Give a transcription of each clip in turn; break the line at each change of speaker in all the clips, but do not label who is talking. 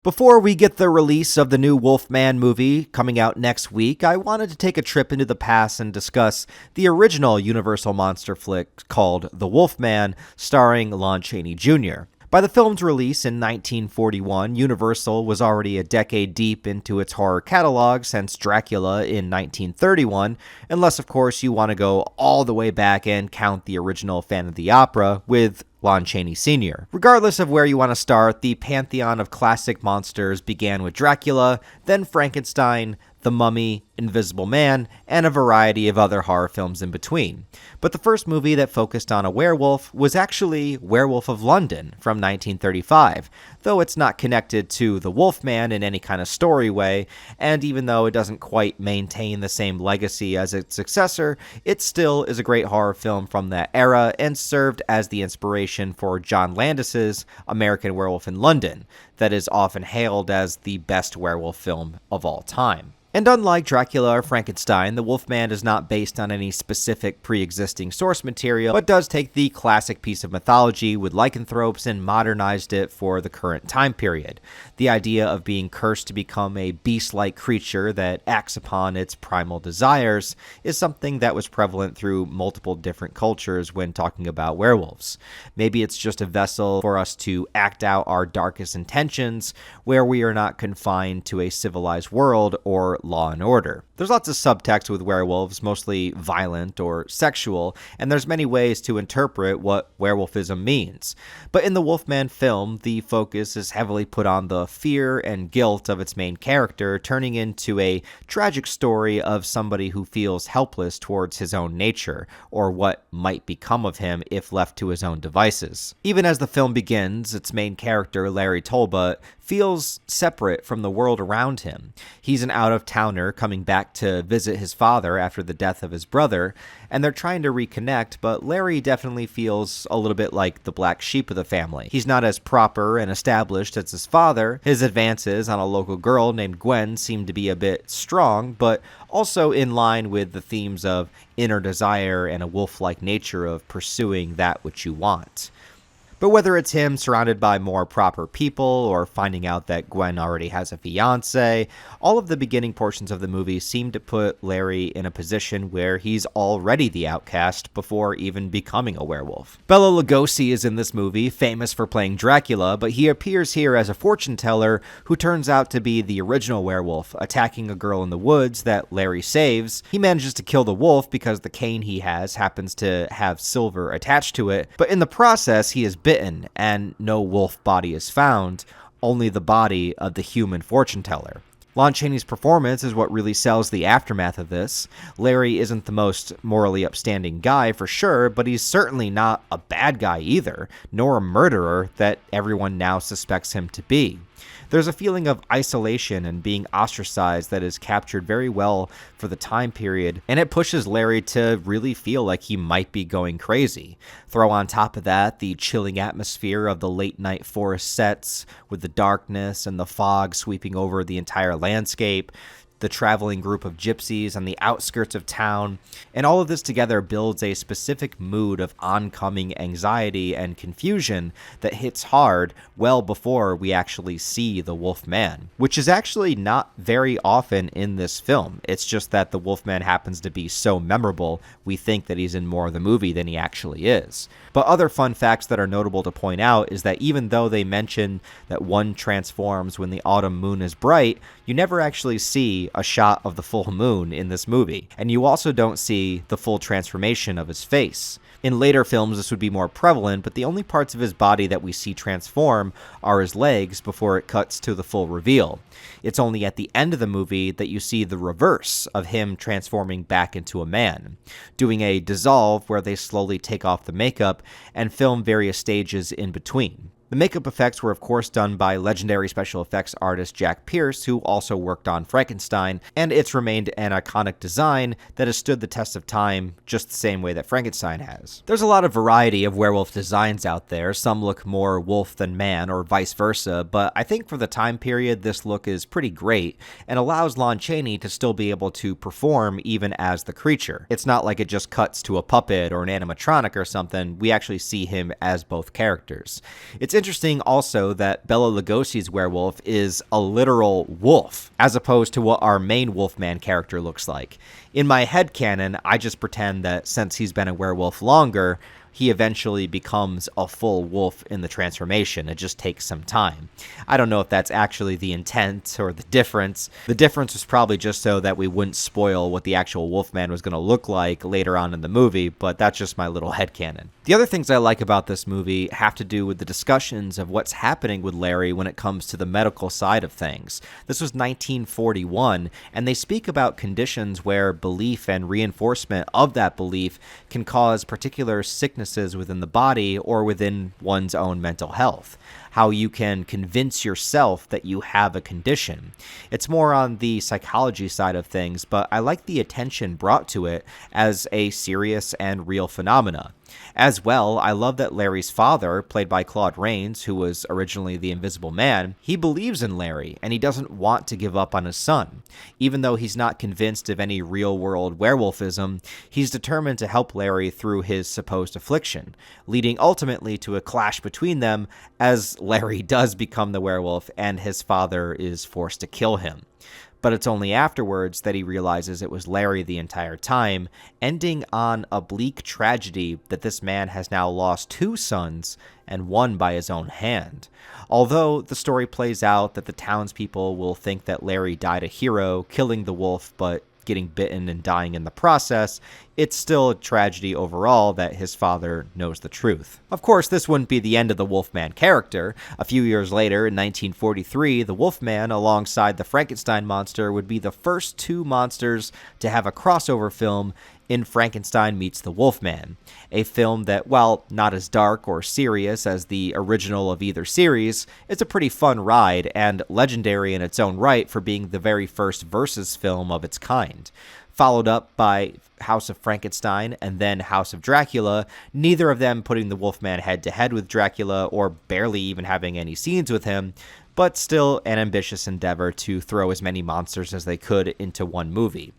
Before we get the release of the new Wolfman movie coming out next week, I wanted to take a trip into the past and discuss the original Universal monster flick called The Wolfman, starring Lon Chaney Jr. By the film's release in 1941, Universal was already a decade deep into its horror catalog since Dracula in 1931, unless of course you want to go all the way back and count the original Phantom of the Opera with Lon Chaney Sr. Regardless of where you want to start, the pantheon of classic monsters began with Dracula, then Frankenstein, The Mummy, Invisible Man, and a variety of other horror films in between. But the first movie that focused on a werewolf was actually Werewolf of London from 1935, though it's not connected to The Wolfman in any kind of story way, and even though it doesn't quite maintain the same legacy as its successor, it still is a great horror film from that era and served as the inspiration for John Landis's American Werewolf in London, that is often hailed as the best werewolf film of all time. And unlike Dracula or Frankenstein, The Wolfman is not based on any specific pre-existing source material, but does take the classic piece of mythology with lycanthropes and modernized it for the current time period. The idea of being cursed to become a beast-like creature that acts upon its primal desires is something that was prevalent through multiple different cultures when talking about werewolves. Maybe it's just a vessel for us to act out our darkest intentions, where we are not confined to a civilized world or law and order. There's lots of subtext with werewolves, mostly violent or sexual, and there's many ways to interpret what werewolfism means. But in the Wolfman film, the focus is heavily put on the fear and guilt of its main character, turning into a tragic story of somebody who feels helpless towards his own nature, or what might become of him if left to his own devices. Even as the film begins, its main character, Larry Talbot, feels separate from the world around him. He's an out-of-towner coming back to visit his father after the death of his brother, and they're trying to reconnect, but Larry definitely feels a little bit like the black sheep of the family. He's not as proper and established as his father. His advances on a local girl named Gwen seem to be a bit strong, but also in line with the themes of inner desire and a wolf-like nature of pursuing that which you want. But whether it's him surrounded by more proper people or finding out that Gwen already has a fiance, all of the beginning portions of the movie seem to put Larry in a position where he's already the outcast before even becoming a werewolf. Bela Lugosi is in this movie, famous for playing Dracula, but he appears here as a fortune teller who turns out to be the original werewolf, attacking a girl in the woods that Larry saves. He manages to kill the wolf because the cane he has happens to have silver attached to it, but in the process he is bitten, and no wolf body is found, only the body of the human fortune teller. Lon Chaney's performance is what really sells the aftermath of this. Larry isn't the most morally upstanding guy for sure, but he's certainly not a bad guy either, nor a murderer that everyone now suspects him to be. There's a feeling of isolation and being ostracized that is captured very well for the time period, and it pushes Larry to really feel like he might be going crazy. Throw on top of that the chilling atmosphere of the late-night forest sets, with the darkness and the fog sweeping over the entire landscape, the traveling group of gypsies on the outskirts of town, and all of this together builds a specific mood of oncoming anxiety and confusion that hits hard well before we actually see the Wolfman, which is actually not very often in this film. It's just that the Wolfman happens to be so memorable, we think that he's in more of the movie than he actually is. But other fun facts that are notable to point out is that even though they mention that one transforms when the autumn moon is bright, you never actually see a shot of the full moon in this movie, and you also don't see the full transformation of his face. In later films, this would be more prevalent, but the only parts of his body that we see transform are his legs before it cuts to the full reveal. It's only at the end of the movie that you see the reverse of him transforming back into a man, doing a dissolve where they slowly take off the makeup and film various stages in between. The makeup effects were of course done by legendary special effects artist Jack Pierce, who also worked on Frankenstein, and it's remained an iconic design that has stood the test of time just the same way that Frankenstein has. There's a lot of variety of werewolf designs out there. Some look more wolf than man, or vice versa, but I think for the time period this look is pretty great and allows Lon Chaney to still be able to perform even as the creature. It's not like it just cuts to a puppet or an animatronic or something. We actually see him as both characters. It's interesting also that Bela Lugosi's werewolf is a literal wolf, as opposed to what our main Wolfman character looks like. In my headcanon, I just pretend that since he's been a werewolf longer, he eventually becomes a full wolf in the transformation. It just takes some time. I don't know if that's actually the intent or the difference. The difference was probably just so that we wouldn't spoil what the actual Wolfman was going to look like later on in the movie, but that's just my little headcanon. The other things I like about this movie have to do with the discussions of what's happening with Larry when it comes to the medical side of things. This was 1941, and they speak about conditions where belief and reinforcement of that belief can cause particular sicknesses within the body or within one's own mental health. How you can convince yourself that you have a condition. It's more on the psychology side of things, but I like the attention brought to it as a serious and real phenomena. As well, I love that Larry's father, played by Claude Rains, who was originally the Invisible Man, he believes in Larry, and he doesn't want to give up on his son. Even though he's not convinced of any real-world werewolfism, he's determined to help Larry through his supposed affliction, leading ultimately to a clash between them as Larry does become the werewolf and his father is forced to kill him. But it's only afterwards that he realizes it was Larry the entire time, ending on a bleak tragedy that this man has now lost 2 sons and one by his own hand. Although the story plays out that the townspeople will think that Larry died a hero, killing the wolf, but getting bitten and dying in the process, it's still a tragedy overall that his father knows the truth. Of course, this wouldn't be the end of the Wolfman character. A few years later, in 1943, the Wolfman, alongside the Frankenstein monster, would be the first 2 monsters to have a crossover film in Frankenstein Meets the Wolfman, a film that, while not as dark or serious as the original of either series, is a pretty fun ride and legendary in its own right for being the very first versus film of its kind. Followed up by House of Frankenstein and then House of Dracula, neither of them putting the Wolfman head-to-head with Dracula or barely even having any scenes with him, but still an ambitious endeavor to throw as many monsters as they could into one movie.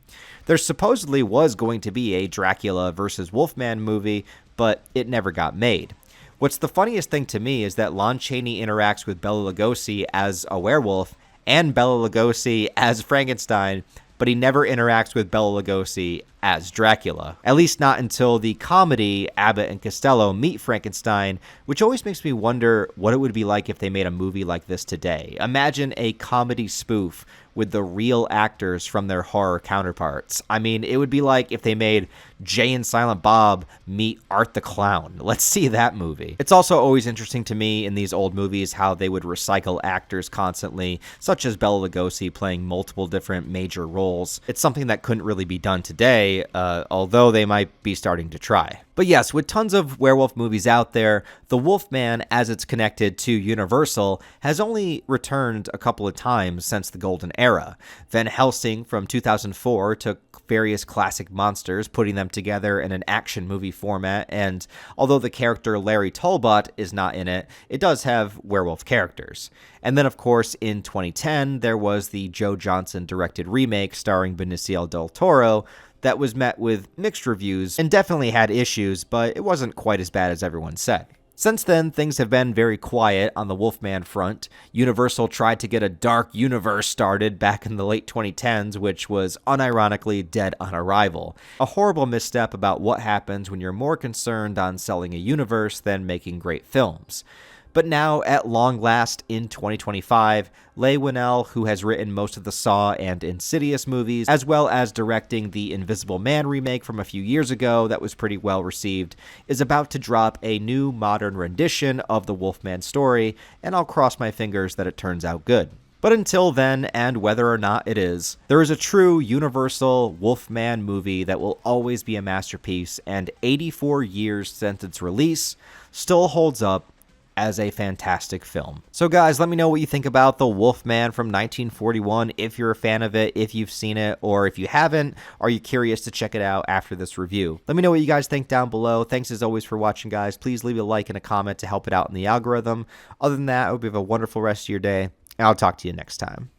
There supposedly was going to be a Dracula versus Wolfman movie, but it never got made. What's the funniest thing to me is that Lon Chaney interacts with Bela Lugosi as a werewolf and Bela Lugosi as Frankenstein, but he never interacts with Bela Lugosi as Dracula. At least not until the comedy Abbott and Costello Meet Frankenstein, which always makes me wonder what it would be like if they made a movie like this today. Imagine a comedy spoof with the real actors from their horror counterparts. I mean, it would be like if they made Jay and Silent Bob meet Art the Clown. Let's see that movie. It's also always interesting to me in these old movies how they would recycle actors constantly, such as Bela Lugosi playing multiple different major roles. It's something that couldn't really be done today, although they might be starting to try. But yes, with tons of werewolf movies out there, the Wolfman, as it's connected to Universal, has only returned a couple of times since the Golden Era. Van Helsing from 2004 took various classic monsters, putting them together in an action movie format, and although the character Larry Talbot is not in it, it does have werewolf characters. And then, of course, in 2010, there was the Joe Johnson directed remake starring Benicio del Toro, that was met with mixed reviews and definitely had issues, but it wasn't quite as bad as everyone said. Since then, things have been very quiet on the Wolfman front. Universal tried to get a dark universe started back in the late 2010s, which was unironically dead on arrival. A horrible misstep about what happens when you're more concerned on selling a universe than making great films. But now, at long last, in 2025, Leigh Whannell, who has written most of the Saw and Insidious movies, as well as directing the Invisible Man remake from a few years ago that was pretty well received, is about to drop a new modern rendition of the Wolfman story, and I'll cross my fingers that it turns out good. But until then, and whether or not it is, there is a true Universal Wolfman movie that will always be a masterpiece, and 84 years since its release, still holds up as a fantastic film. So guys, let me know what you think about The Wolfman from 1941, if you're a fan of it, if you've seen it, or if you haven't, are you curious to check it out after this review? Let me know what you guys think down below. Thanks as always for watching, guys. Please leave a like and a comment to help it out in the algorithm. Other than that, I hope you have a wonderful rest of your day, and I'll talk to you next time.